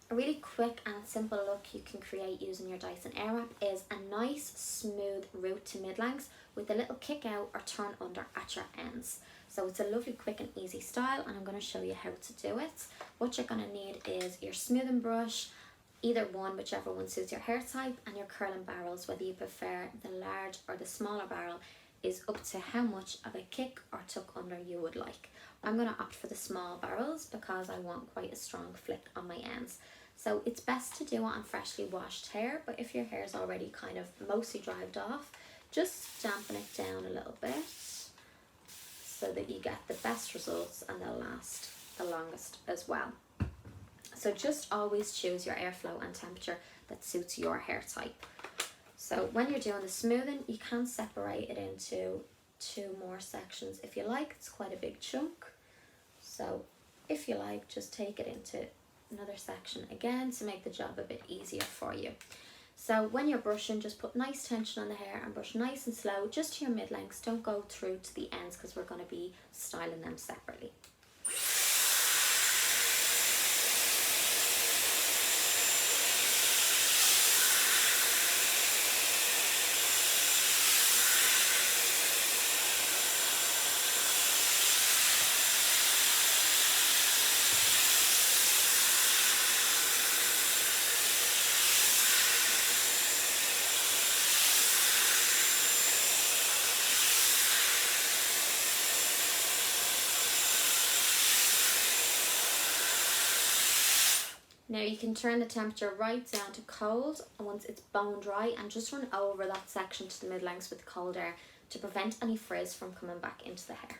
A really quick and simple look you can create using your Dyson Airwrap is a nice smooth root to mid-length with a little kick out or turn under at your ends. So it's a lovely quick and easy style, and I'm going to show you how to do it. What you're going to need is your smoothing brush, either one, whichever one suits your hair type, and your curling barrels, whether you prefer the large or the smaller barrel is up to how much of a kick or tuck under you would like. I'm going to opt for the small barrels because I want quite a strong flick on my ends. So it's best to do it on freshly washed hair, but if your hair is already kind of mostly dried off, just dampen it down a little bit so that you get the best results and they'll last the longest as well. So just always choose your airflow and temperature that suits your hair type. So when you're doing the smoothing, you can separate it into 2 more sections if you like. It's quite a big chunk. So if you like, just take it into another section again to make the job a bit easier for you. So when you're brushing, just put nice tension on the hair and brush nice and slow, just to your mid-lengths. Don't go through to the ends because we're going to be styling them separately. Now you can turn the temperature right down to cold once it's bone dry, and just run over that section to the mid-lengths with cold air to prevent any frizz from coming back into the hair.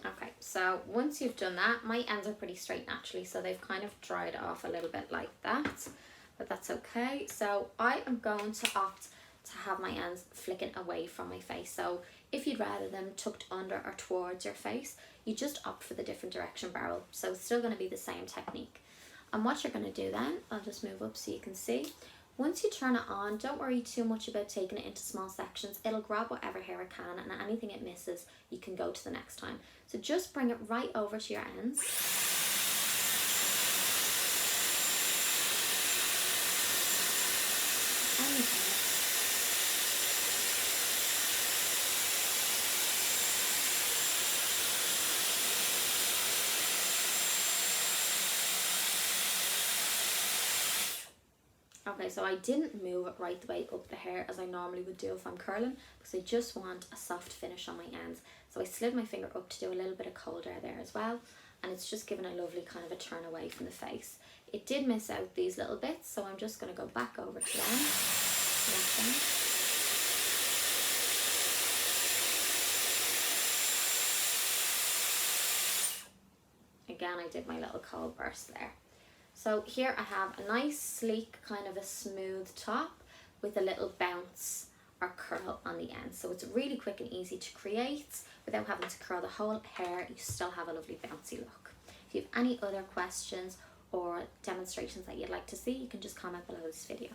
Okay, so once you've done that, my ends are pretty straight naturally, so they've kind of dried off a little bit like that. But that's okay. So I am going to opt to have my ends flicking away from my face. So if you'd rather them tucked under or towards your face, you just opt for the different direction barrel. So it's still going to be the same technique. And what you're going to do then, I'll just move up so you can see. Once you turn it on, don't worry too much about taking it into small sections. It'll grab whatever hair it can, and anything it misses, you can go to the next time. So just bring it right over to your ends. Okay, so I didn't move it right the way up the hair as I normally would do if I'm curling, because I just want a soft finish on my ends. So I slid my finger up to do a little bit of cold air there as well, and it's just given a lovely kind of a turn away from the face. It did miss out these little bits, so I'm just going to go back over to them. Again, I did my little cold burst there. So here I have a nice sleek kind of a smooth top with a little bounce or curl on the end. So it's really quick and easy to create without having to curl the whole hair. You still have a lovely bouncy look. If you have any other questions or demonstrations that you'd like to see, you can just comment below this video.